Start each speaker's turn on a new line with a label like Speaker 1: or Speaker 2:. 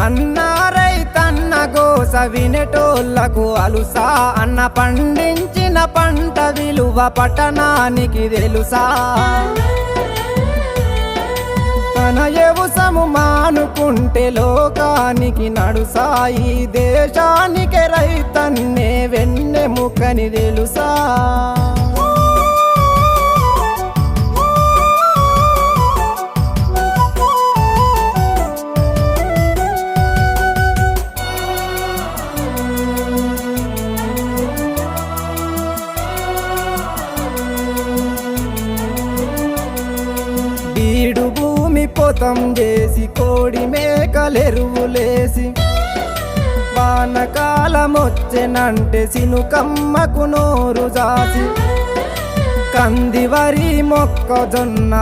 Speaker 1: అన్నా రైతన్న గోస వినేటోళ్లకు అలుసా, అన్న పండించిన పంట విలువ పట్టణానికి తెలుసా. తన వ్యవసాయము మానుకుంటే లోకానికి నడుసాయి, దేశానికి రైతన్నే వెన్నెముకని తెలుసా. బీడు భూమి పొతం చేసి కోడి మేకలెరువులేసి, వానకాలమొచ్చెనంటే సినుకమ్మకు నోరు జాసి, కంది వరి మొక్కజొన్న